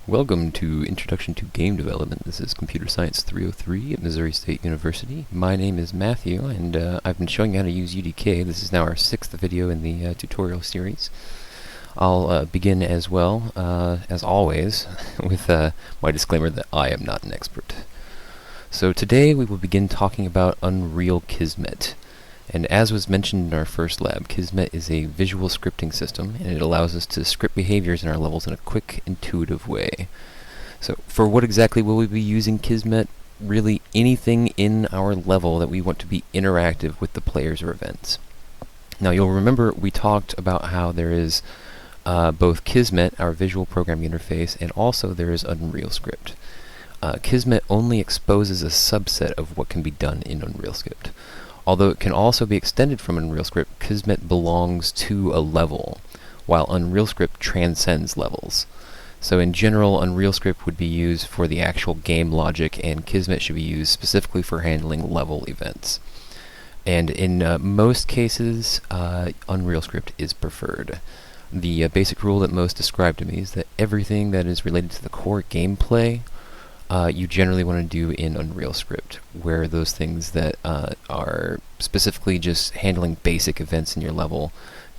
Welcome to Introduction to Game Development. This is Computer Science 303 at Missouri State University. My name is Matthew, and I've been showing you how to use UDK. This is now our 6th video in the tutorial series. I'll begin as well, as always, with my disclaimer that I am not an expert. So today we will begin talking about Unreal Kismet. And as was mentioned in our first lab, Kismet is a visual scripting system, and it allows us to script behaviors in our levels in a quick, intuitive way. So for what exactly will we be using Kismet? Really anything in our level that we want to be interactive with the players or events. Now you'll remember we talked about how there is both Kismet, our visual programming interface, and also there is Unreal Script. Kismet only exposes a subset of what can be done in Unreal Script. Although it can also be extended from Unreal Script, Kismet belongs to a level, while Unreal Script transcends levels. So in general, Unreal Script would be used for the actual game logic, and Kismet should be used specifically for handling level events. And in most cases, Unreal Script is preferred. The basic rule that most describe to me is that everything that is related to the core gameplay you generally want to do in Unreal Script, where those things that are specifically just handling basic events in your level,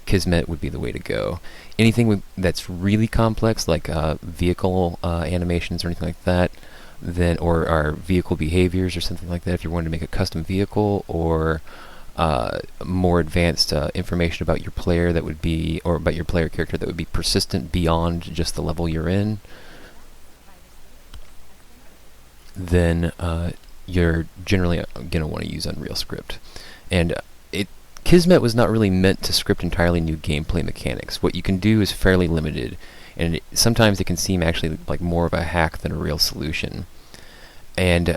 Kismet would be the way to go. Anything that's really complex, like vehicle animations or anything like that, or our vehicle behaviors or something like that, if you're wanting to make a custom vehicle, or more advanced information about your player that would be, or about your player character that would be persistent beyond just the level you're in, then you're generally going to want to use Unreal Script. And Kismet was not really meant to script entirely new gameplay mechanics. What you can do is fairly limited, and sometimes it can seem actually like more of a hack than a real solution. And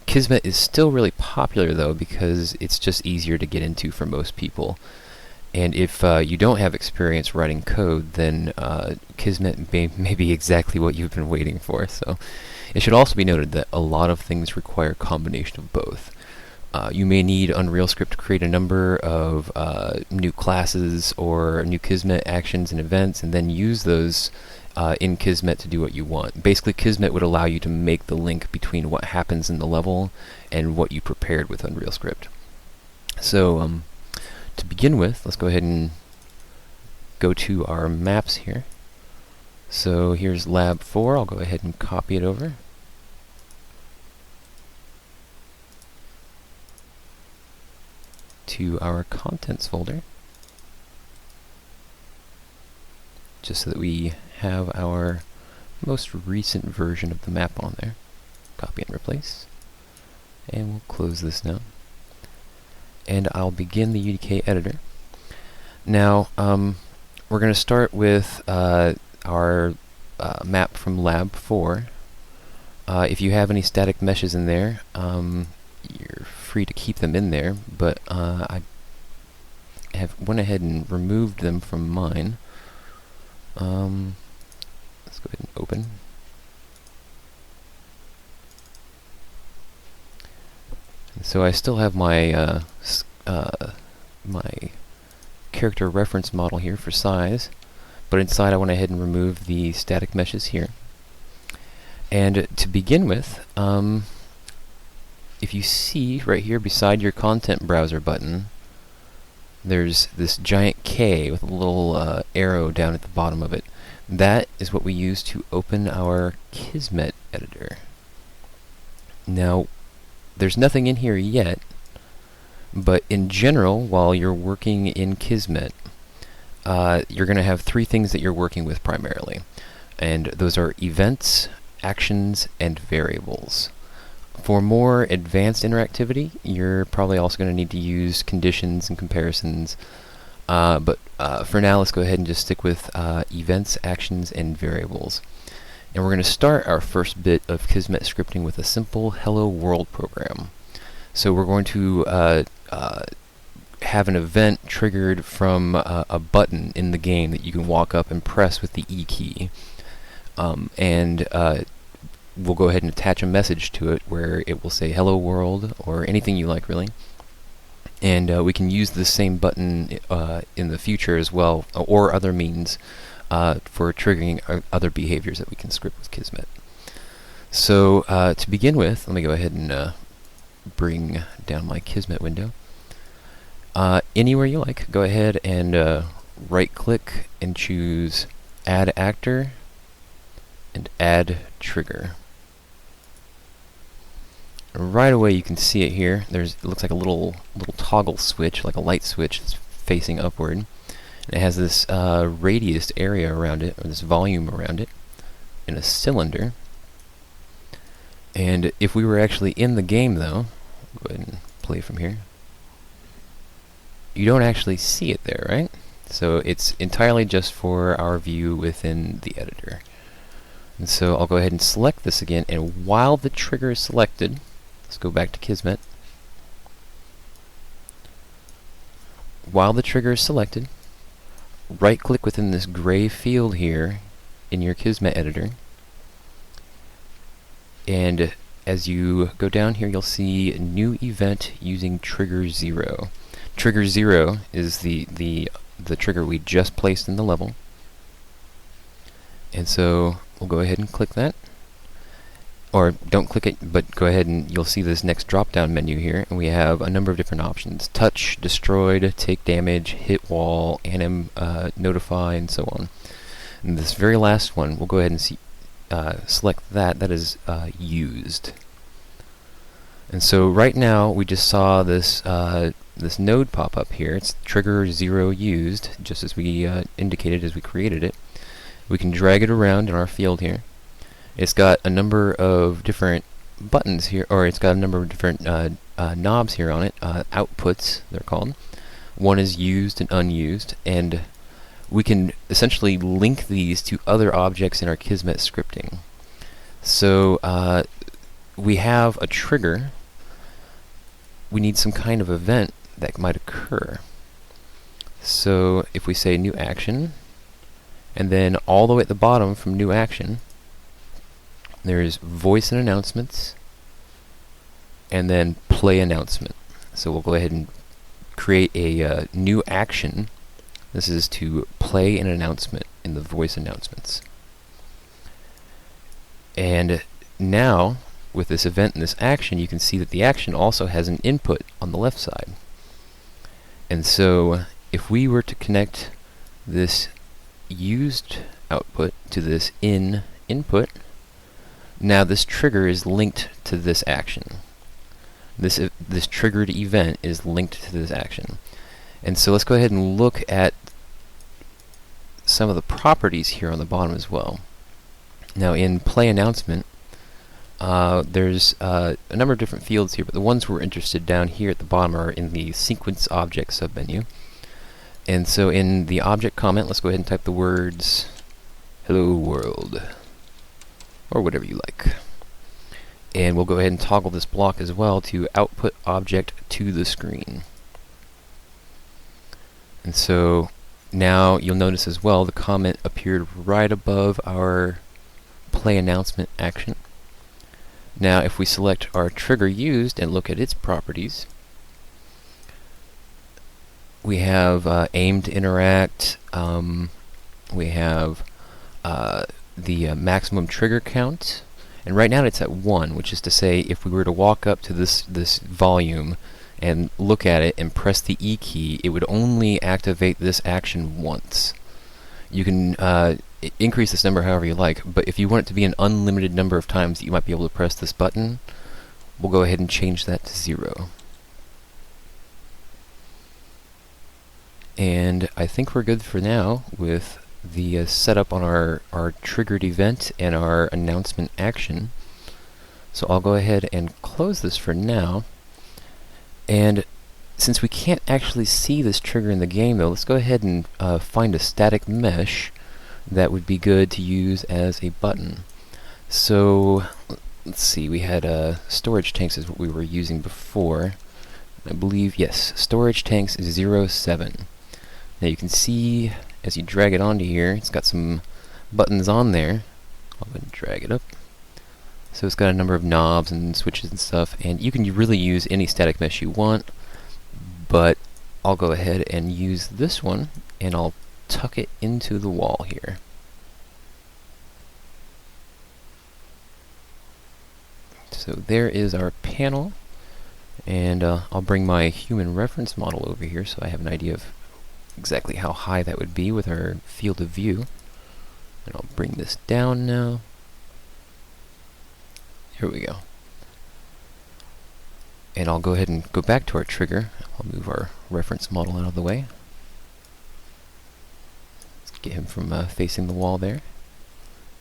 Kismet is still really popular though, because it's just easier to get into for most people. And if you don't have experience writing code, then Kismet may be exactly what you've been waiting for. So it should also be noted that a lot of things require a combination of both. You may need Unreal Script to create a number of new classes or new Kismet actions and events, and then use those in Kismet to do what you want. Basically, Kismet would allow you to make the link between what happens in the level and what you prepared with Unreal Script. So, to begin with, let's go ahead and go to our maps here. So here's Lab 4. I'll go ahead and copy it over. To our contents folder, just so that we have our most recent version of the map on there. Copy and replace. And we'll close this now. And I'll begin the UDK editor. Now, we're going to start with our map from Lab 4. If you have any static meshes in there, you're free to keep them in there, but I have went ahead and removed them from mine. Let's go ahead and open. So I still have my my character reference model here for size, but inside I went ahead and removed the static meshes here. And to begin with, if you see right here beside your content browser button, there's this giant K with a little arrow down at the bottom of it. That is what we use to open our Kismet editor. Now, there's nothing in here yet, but in general, while you're working in Kismet, you're going to have three things that you're working with primarily, and those are events, actions, and variables. For more advanced interactivity, you're probably also going to need to use conditions and comparisons, but for now, let's go ahead and just stick with events, actions, and variables. And we're going to start our first bit of Kismet scripting with a simple hello world program. So we're going to have an event triggered from a button in the game that you can walk up and press with the E key. And we'll go ahead and attach a message to it where it will say hello world, or anything you like really. And we can use the same button in the future as well, or other means for triggering other behaviors that we can script with Kismet. So to begin with, let me go ahead and bring down my Kismet window. Anywhere you like, go ahead and right-click and choose Add Actor and Add Trigger. Right away you can see it here. It looks like a little toggle switch, like a light switch that's facing upward. And it has this radius area around it, or this volume around it, in a cylinder. And if we were actually in the game though, go ahead and play from here, you don't actually see it there, right? So it's entirely just for our view within the editor. And so I'll go ahead and select this again, and while the trigger is selected, let's go back to Kismet. While the trigger is selected, right-click within this gray field here in your Kismet editor, and as you go down here, you'll see New Event using Trigger 0. Trigger 0 is the trigger we just placed in the level. And so we'll go ahead and click that. Or don't click it, but go ahead and you'll see this next drop-down menu here, and we have a number of different options: touch, destroyed, take damage, hit wall, notify, and so on. And this very last one, we'll go ahead and select that. That is used. And so right now we just saw this this node pop up here. It's trigger 0 used, just as we indicated as we created it. We can drag it around in our field here. It's got a number of different buttons here, or it's got a number of different knobs here on it, outputs they're called. One is used and unused, and we can essentially link these to other objects in our Kismet scripting. So we have a trigger. We need some kind of event that might occur. So if we say new action, and then all the way at the bottom from new action, there's voice and announcements, and then play announcement. So we'll go ahead and create a new action. This is to play an announcement in the voice announcements. And now, with this event and this action, you can see that the action also has an input on the left side. And so if we were to connect this used output to this input, now this trigger is linked to this action. This triggered event is linked to this action. And so let's go ahead and look at some of the properties here on the bottom as well. Now in play announcement, there's a number of different fields here, but the ones we're interested down here at the bottom are in the sequence object submenu. And so in the object comment, let's go ahead and type the words hello world, or whatever you like. And we'll go ahead and toggle this block as well to output object to the screen. And so now you'll notice as well the comment appeared right above our play announcement action. Now if we select our trigger used and look at its properties, we have aim to interact, we have the maximum trigger count, and right now it's at 1, which is to say if we were to walk up to this volume and look at it and press the E key, it would only activate this action once. You can increase this number however you like, but if you want it to be an unlimited number of times that you might be able to press this button, we'll go ahead and change that to 0. And I think we're good for now with the setup on our triggered event and our announcement action. So I'll go ahead and close this for now. And since we can't actually see this trigger in the game though, let's go ahead and find a static mesh that would be good to use as a button. So let's see, we had storage tanks is what we were using before. I believe, yes, storage tanks 07. Now you can see as you drag it onto here, it's got some buttons on there. I'll go ahead and drag it up. So it's got a number of knobs and switches and stuff, and you can really use any static mesh you want, but I'll go ahead and use this one, and I'll tuck it into the wall here. So there is our panel, and I'll bring my human reference model over here so I have an idea of exactly how high that would be with our field of view. And I'll bring this down now. Here we go. And I'll go ahead and go back to our trigger. I'll move our reference model out of the way. Let's get him from facing the wall there.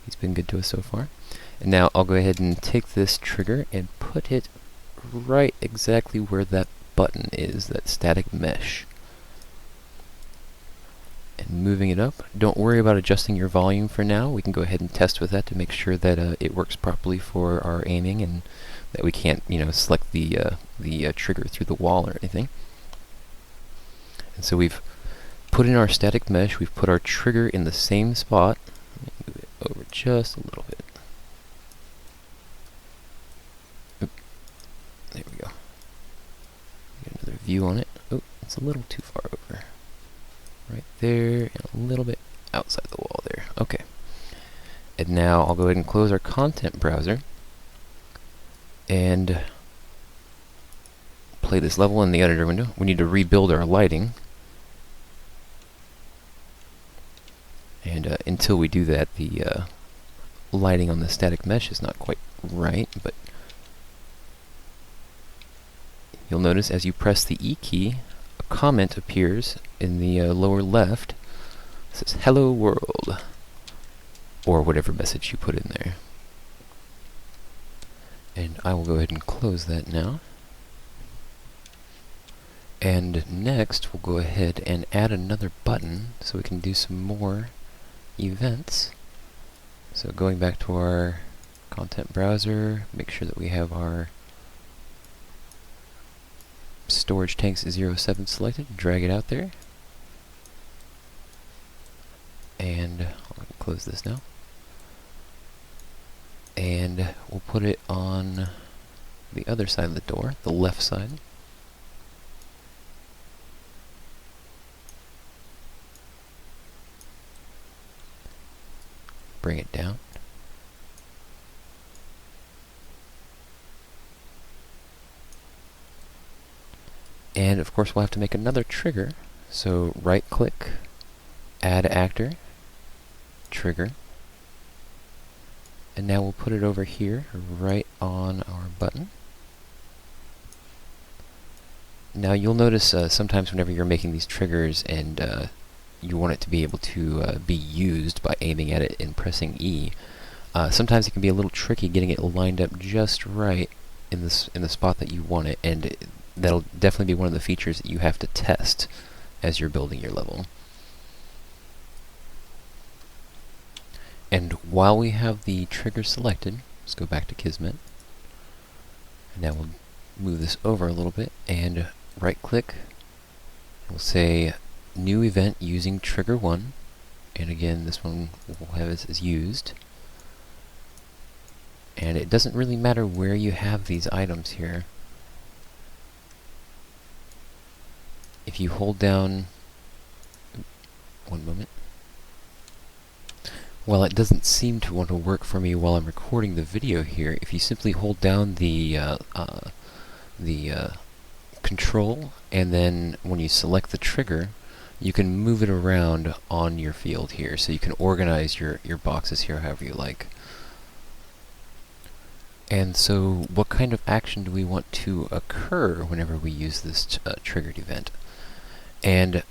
He's been good to us so far. And now I'll go ahead and take this trigger and put it right exactly where that button is, that static mesh. And moving it up. Don't worry about adjusting your volume for now. We can go ahead and test with that to make sure that it works properly for our aiming and that we can't, select the trigger through the wall or anything. And so we've put in our static mesh. We've put our trigger in the same spot. Let me move it over just a little bit. There we go. Get another view on it. Oh, it's a little too far over. Right there, and a little bit outside the wall there. Okay. And now I'll go ahead and close our content browser and play this level in the editor window. We need to rebuild our lighting. And until we do that, the lighting on the static mesh is not quite right, but you'll notice as you press the E key, a comment appears in the lower left. It says, "Hello World," or whatever message you put in there. And I will go ahead and close that now. And next, we'll go ahead and add another button so we can do some more events. So going back to our content browser, make sure that we have our storage tanks 07 selected, drag it out there, and I'll close this now, and we'll put it on the other side of the door, the left side. Bring it down. And of course we'll have to make another trigger, so right click, add actor, trigger, and now we'll put it over here right on our button. Now you'll notice sometimes whenever you're making these triggers and you want it to be able to be used by aiming at it and pressing E, sometimes it can be a little tricky getting it lined up just right in the spot that you want it, and that'll definitely be one of the features that you have to test as you're building your level. And while we have the trigger selected, let's go back to Kismet. And now we'll move this over a little bit and right click. We'll say new event using trigger 1. And again, this one will have as used. And it doesn't really matter where you have these items here. If you hold down, one moment. Well, it doesn't seem to want to work for me while I'm recording the video here. If you simply hold down the control, and then when you select the trigger, you can move it around on your field here, so you can organize your boxes here however you like. And so, what kind of action do we want to occur whenever we use this triggered event? And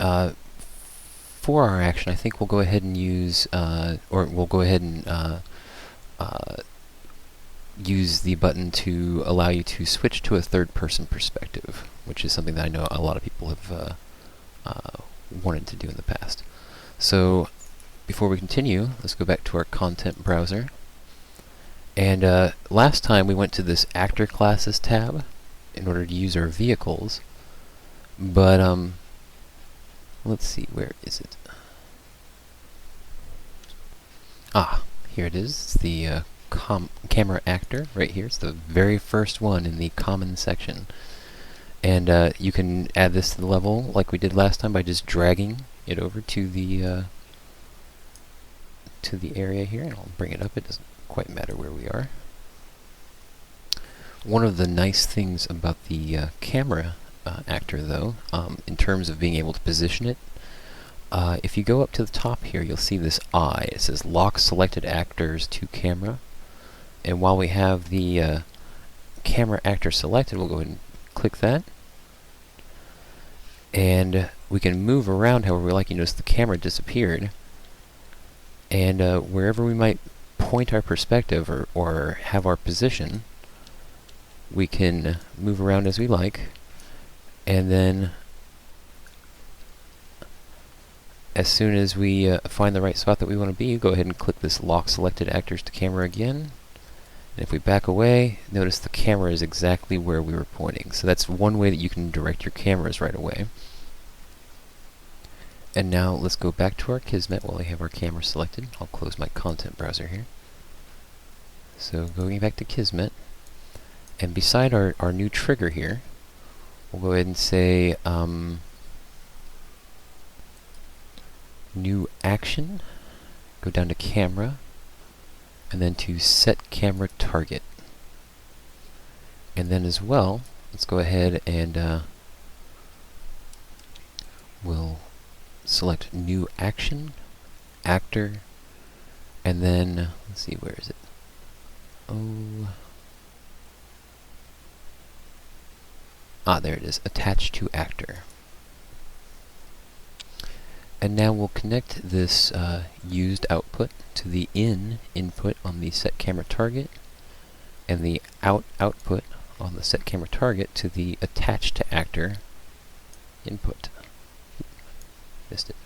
for our action, I think we'll go ahead and use, use the button to allow you to switch to a third-person perspective, which is something that I know a lot of people have wanted to do in the past. So, before we continue, let's go back to our content browser. And last time we went to this actor classes tab in order to use our vehicles, but let's see, where is it? Ah, here it is. It's the camera actor right here. It's the very first one in the common section. And you can add this to the level like we did last time by just dragging it over to the area here, and I'll bring it up. It doesn't quite matter where we are. One of the nice things about the camera actor, though, in terms of being able to position it, if you go up to the top here, you'll see this eye. It says Lock Selected Actors to Camera. And while we have the camera actor selected, we'll go ahead and click that. And we can move around however we like. You notice the camera disappeared. And wherever we might point our perspective or have our position, we can move around as we like. And then as soon as we find the right spot that we want to be, go ahead and click this Lock Selected Actors to Camera again. And if we back away, notice the camera is exactly where we were pointing. So that's one way that you can direct your cameras right away. And now let's go back to our Kismet while we have our camera selected. I'll close my content browser here. So going back to Kismet, and beside our new trigger here, we'll go ahead and say New Action, go down to Camera, and then to Set Camera Target. And then as well, let's go ahead and we'll select New Action, Actor, and then, let's see, where is it? There it is, Attach to Actor. And now we'll connect this used output to the input on the Set Camera Target, and the output on the Set Camera Target to the Attach to Actor input. Missed it.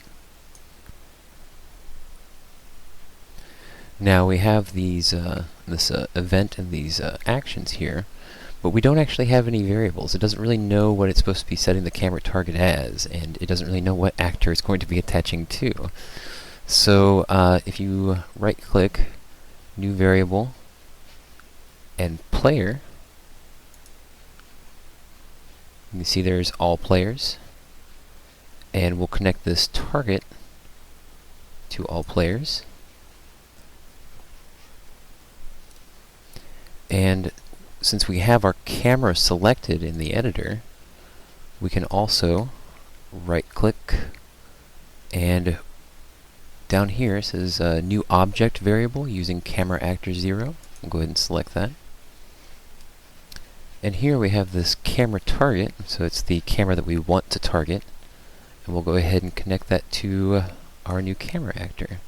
Now we have these this event and these actions here, but we don't actually have any variables. It doesn't really know what it's supposed to be setting the camera target as, and it doesn't really know what actor it's going to be attaching to. So if you right-click, New Variable, and Player, you can see there's all players, and we'll connect this target to all players. And since we have our camera selected in the editor, we can also right-click, and down here it says New Object Variable using Camera Actor 0. We'll go ahead and select that. And here we have this camera target, so it's the camera that we want to target. And we'll go ahead and connect that to our new camera actor.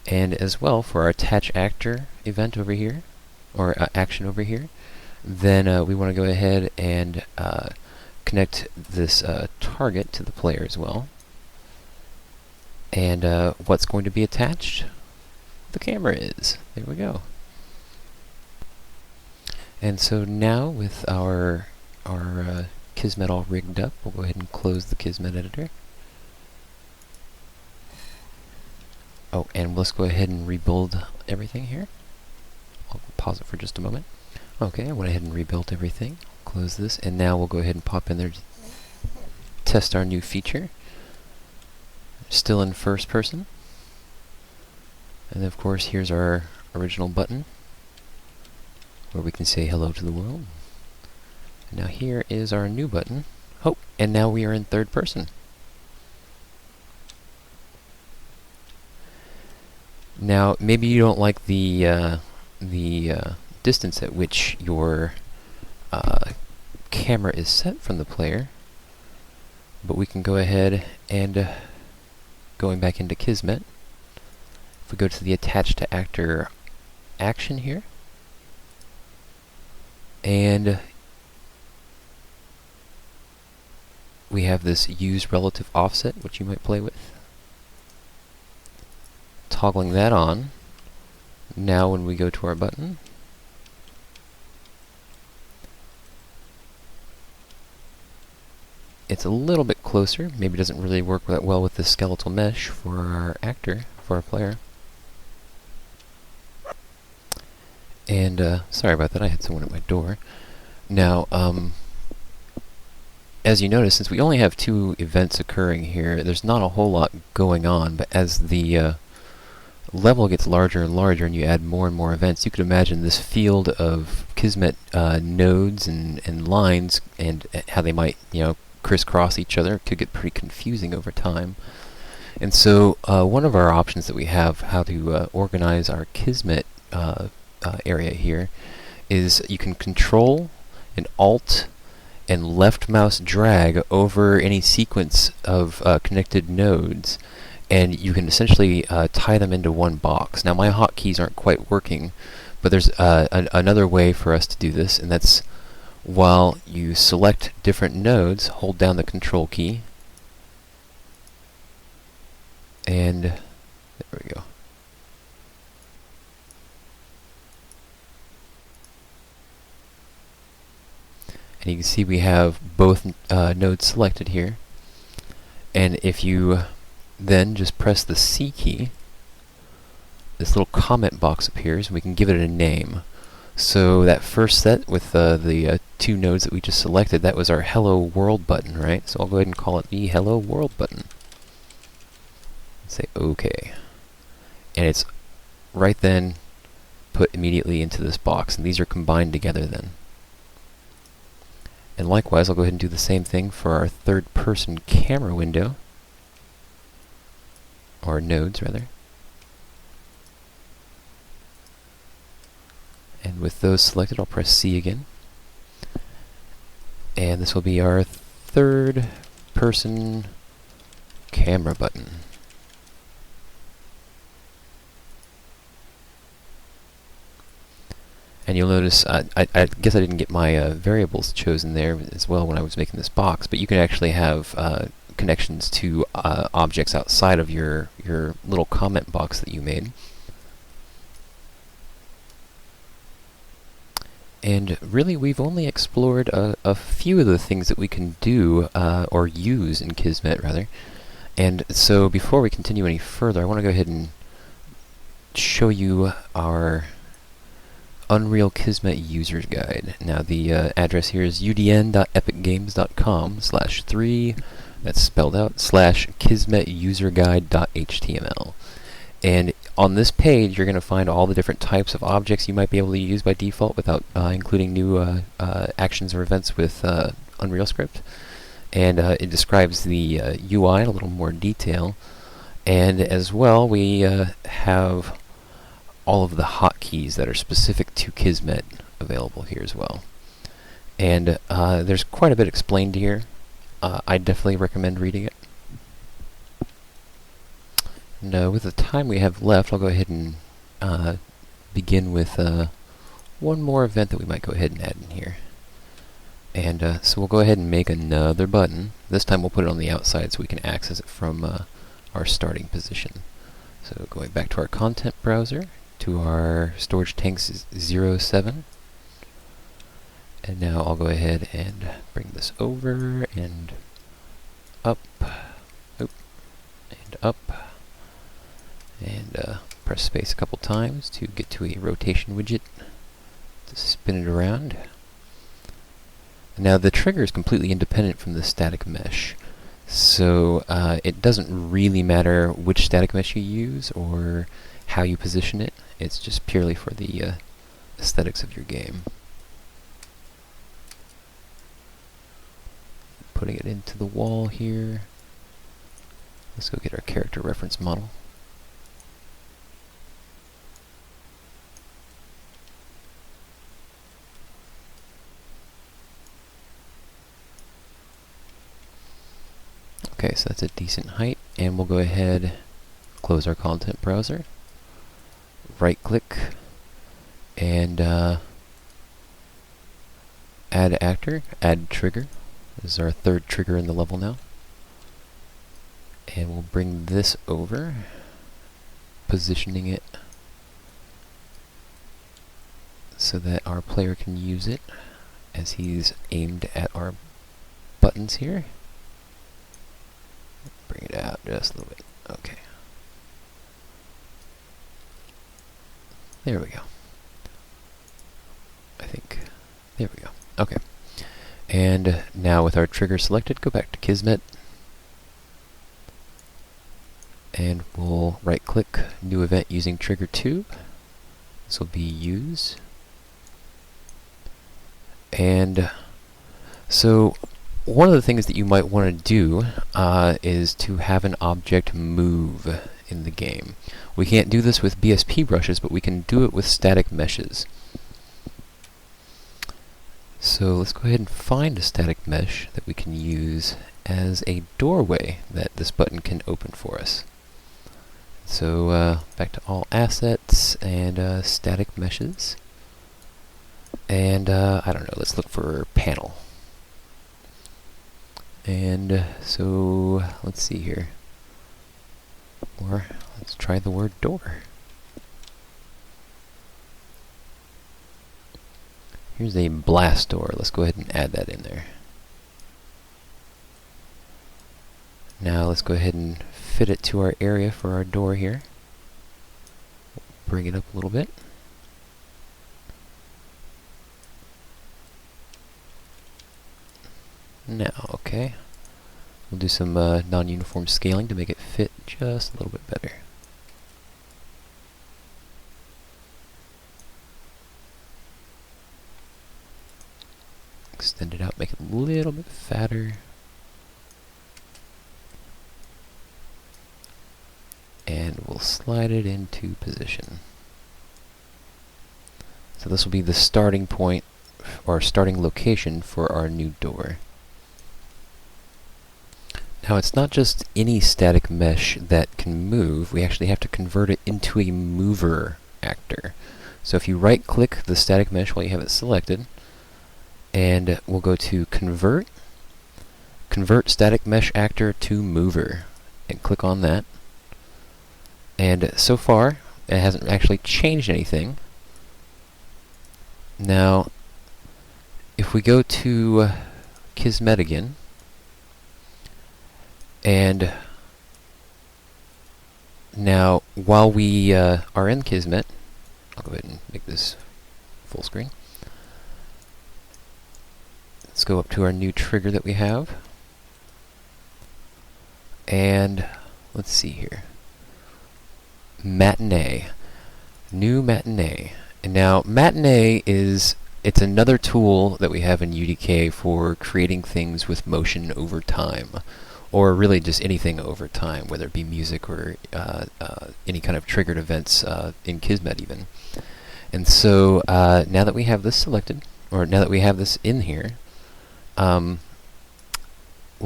And as well, for our Attach Actor event over here, or action over here, then we want to go ahead and connect this target to the player as well. And what's going to be attached? The camera is. There we go. And so now with our Kismet all rigged up, we'll go ahead and close the Kismet editor. Oh, and let's go ahead and rebuild everything here. I'll pause it for just a moment. Okay, I went ahead and rebuilt everything. Close this, and now we'll go ahead and pop in there to test our new feature. Still in first person. And of course, here's our original button, where we can say hello to the world. And now here is our new button. Oh, and now we are in third person. Now, maybe you don't like the distance at which your camera is set from the player, but we can go ahead and going back into Kismet, if we go to the Attach to Actor action here, and we have this Use Relative Offset, which you might play with. Toggling that on. Now when we go to our button, it's a little bit closer. Maybe it doesn't really work that well with the skeletal mesh for our actor, for our player. And sorry about that, I had someone at my door. Now, as you notice, since we only have 2 events occurring here, there's not a whole lot going on, but as the level gets larger and larger and you add more and more events, you could imagine this field of Kismet nodes and lines and how they might, crisscross each other could get pretty confusing over time. And so one of our options that we have how to organize our Kismet area here is you can control and alt and left mouse drag over any sequence of connected nodes, and you can essentially tie them into one box. Now my hotkeys aren't quite working, but there's another way for us to do this, and that's while you select different nodes, hold down the control key, and there we go. And you can see we have both nodes selected here, and if you then just press the C key, this little comment box appears, and we can give it a name. So that first set with the 2 nodes that we just selected, that was our Hello World button, right? So I'll go ahead and call it the Hello World button. Say OK. And it's right then put immediately into this box, and these are combined together then. And likewise, I'll go ahead and do the same thing for our third-person camera window, or nodes rather. And with those selected, I'll press C again. And this will be our third-person camera button. And you'll notice, I guess I didn't get my variables chosen there as well when I was making this box, but you can actually have connections to objects outside of your little comment box that you made. And really, we've only explored a few of the things that we can do, or use in Kismet, rather. And so, before we continue any further, I want to go ahead and show you our Unreal Kismet User's Guide. Now, the address here is udn.epicgames.com/3, that's spelled out, /kismetuserguide.html. And on this page, you're going to find all the different types of objects you might be able to use by default without including new actions or events with Unreal Script. And it describes the UI in a little more detail. And as well, we have all of the hotkeys that are specific to Kismet available here as well. And there's quite a bit explained here. I definitely recommend reading it. And with the time we have left, I'll go ahead and begin with one more event that we might go ahead and add in here. And so we'll go ahead and make another button. This time we'll put it on the outside so we can access it from our starting position. So going back to our content browser, to our storage tanks 07. And now I'll go ahead and bring this over and up, and up, and press space a couple times to get to a rotation widget to spin it around. Now the trigger is completely independent from the static mesh, so it doesn't really matter which static mesh you use or how you position it. It's just purely for the aesthetics of your game. Putting it into the wall here. Let's go get our character reference model. Okay, so that's a decent height, and we'll go ahead, close our content browser, right click, and add actor, add trigger. This is our third trigger in the level now. And we'll bring this over, positioning it so that our player can use it as he's aimed at our buttons here. Bring it out just a little bit. Okay. There we go. I think. There we go. Okay. And now with our trigger selected, go back to Kismet, and we'll right click new event using trigger 2. This will be use. And so one of the things that you might want to do is to have an object move in the game. We can't do this with BSP brushes, but we can do it with static meshes. So let's go ahead and find a static mesh that we can use as a doorway that this button can open for us. So back to all assets and static meshes. And I don't know, let's look for panel. And so let's see here. Or let's try the word door. Here's a blast door. Let's go ahead and add that in there. Now let's go ahead and fit it to our area for our door here. Bring it up a little bit. Now, okay. We'll do some non-uniform scaling to make it fit just a little bit better. Extend it out, make it a little bit fatter. And we'll slide it into position. So this will be the starting point, or starting location for our new door. Now it's not just any static mesh that can move, we actually have to convert it into a mover actor. So if you right click the static mesh while you have it selected, and we'll go to convert static mesh actor to mover, and click on that. And so far it hasn't actually changed anything. Now if we go to Kismet again, and now while we are in Kismet, I'll go ahead and make this full screen. Let's go up to our new trigger that we have, and let's see here. Matinee. New Matinee. And now Matinee it's another tool that we have in UDK for creating things with motion over time, or really just anything over time, whether it be music or any kind of triggered events in Kismet even. And so now that we have this selected, or now that we have this in here, we'll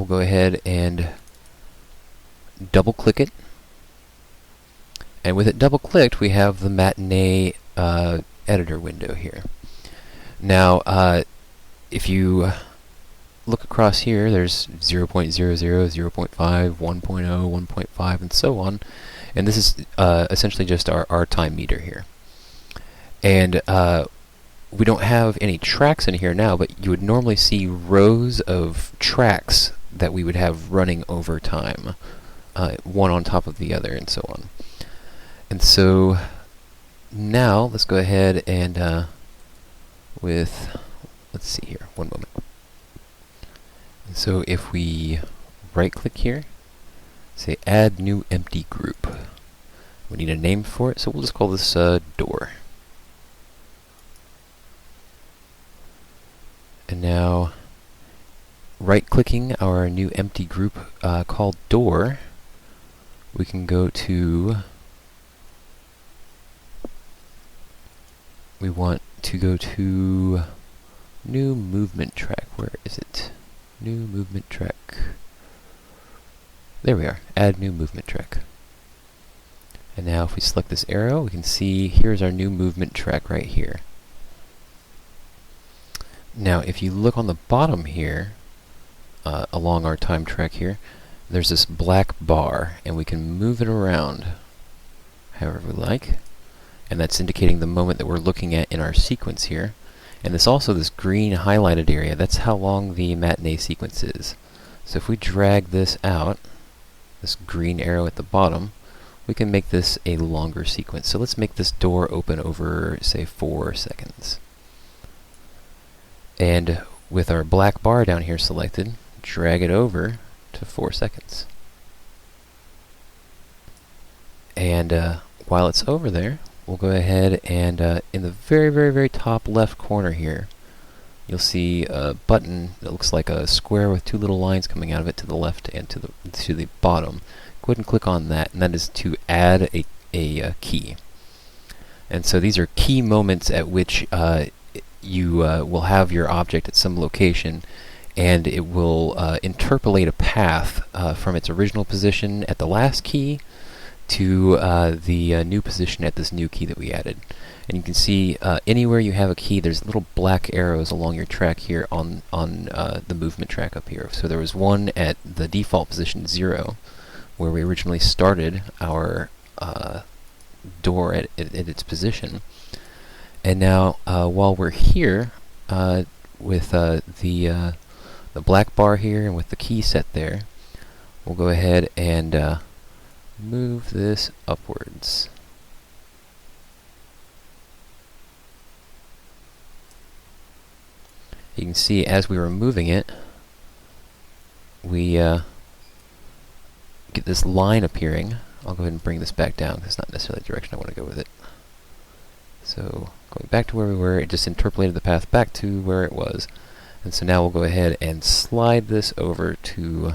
go ahead and double click it. And with it double clicked, we have the Matinee editor window here. Now if you look across here, there's 0.00, 0.5, 1.0, 1.5, and so on. And this is essentially just our time meter here. And we don't have any tracks in here now, but you would normally see rows of tracks that we would have running over time, one on top of the other, and so on. And so now let's go ahead and let's see here, one moment. And so if we right click here, say add new empty group, we need a name for it, so we'll just call this door. And now right clicking our new empty group called door, we can go to, we want to go to new movement track. Where is it? New movement track. There we are. Add new movement track. And now if we select this arrow, we can see here's our new movement track right here. Now if you look on the bottom here, along our time track here, there's this black bar, and we can move it around however we like. And that's indicating the moment that we're looking at in our sequence here. And this also, this green highlighted area, that's how long the Matinee sequence is. So if we drag this out, this green arrow at the bottom, we can make this a longer sequence. So let's make this door open over, say, 4 seconds. And with our black bar down here selected, drag it over to 4 seconds. And while it's over there, we'll go ahead and in the very top left corner here, you'll see a button that looks like a square with 2 little lines coming out of it to the left and to the bottom. Go ahead and click on that, and that is to add a key. And so these are key moments at which you will have your object at some location, and it will interpolate a path from its original position at the last key to the new position at this new key that we added. And you can see anywhere you have a key, there's little black arrows along your track here on the movement track up here. So there was one at the default position 0, where we originally started our door at its position. And now, while we're here, with the black bar here and with the key set there, we'll go ahead and move this upwards. You can see as we were moving it, we get this line appearing. I'll go ahead and bring this back down because it's not necessarily the direction I want to go with it. So, going back to where we were, it just interpolated the path back to where it was. And so now we'll go ahead and slide this over to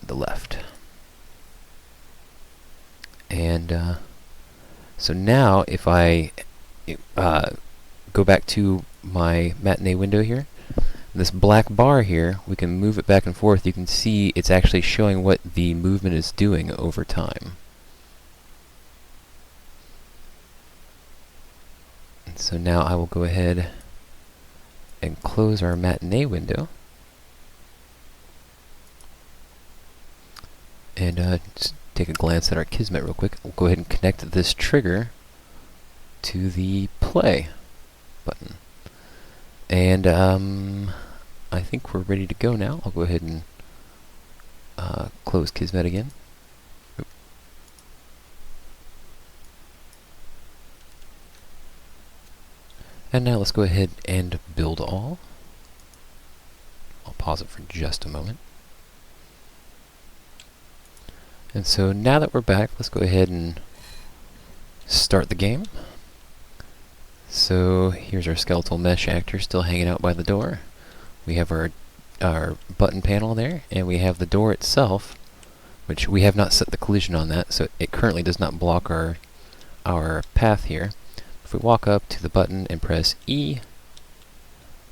the left. And so now if I go back to my Matinee window here, this black bar here, we can move it back and forth. You can see it's actually showing what the movement is doing over time. And so now I will go ahead and close our Matinee window. And just take a glance at our Kismet real quick. We'll go ahead and connect this trigger to the play button. And I think we're ready to go now. I'll go ahead and close Kismet again. Oop. And now let's go ahead and build all. I'll pause it for just a moment. And so now that we're back, let's go ahead and start the game. So here's our skeletal mesh actor still hanging out by the door. We have our button panel there, and we have the door itself, which we have not set the collision on that, so it currently does not block our path here. If we walk up to the button and press E,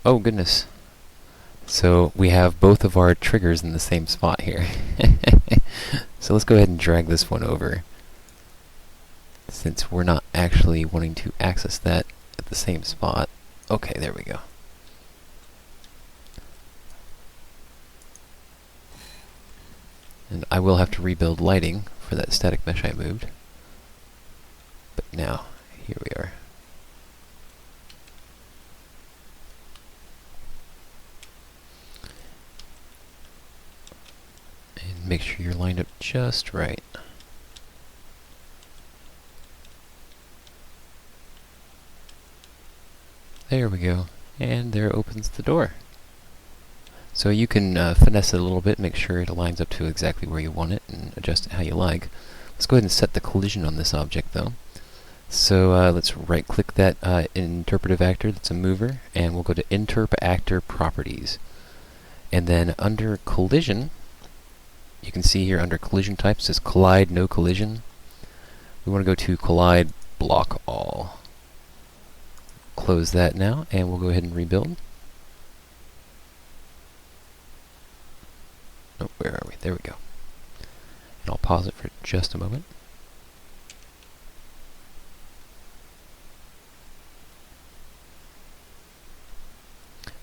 oh goodness. So we have both of our triggers in the same spot here. So let's go ahead and drag this one over, since we're not actually wanting to access that at the same spot. Okay, there we go. And I will have to rebuild lighting for that static mesh I moved. But now, here we are. And make sure you're lined up just right. There we go. And there opens the door. So you can finesse it a little bit, make sure it aligns up to exactly where you want it, and adjust it how you like. Let's go ahead and set the collision on this object, though. So let's right-click that interpretive actor that's a mover, and we'll go to Interp Actor Properties. And then under Collision, you can see here under Collision Type, it says Collide No Collision. We want to go to Collide Block All. Close that now, and we'll go ahead and rebuild. Oh, where are we? There we go. And I'll pause it for just a moment.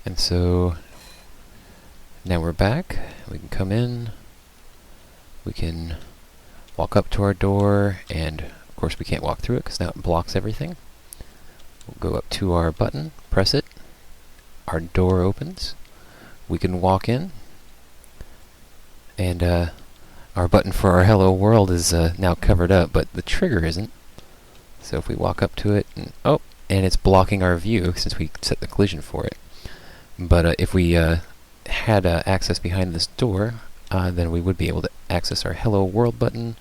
And so now we're back. We can come in. We can walk up to our door, and of course we can't walk through it because now it blocks everything. We'll go up to our button, press it. Our door opens. We can walk in. And our button for our hello world is now covered up, but the trigger isn't. So if we walk up to it, and oh, and it's blocking our view since we set the collision for it. But if we had access behind this door, then we would be able to access our Hello World button,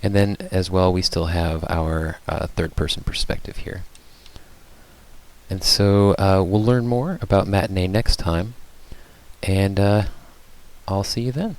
and then as well we still have our third-person perspective here. And so we'll learn more about Matinee next time, and I'll see you then.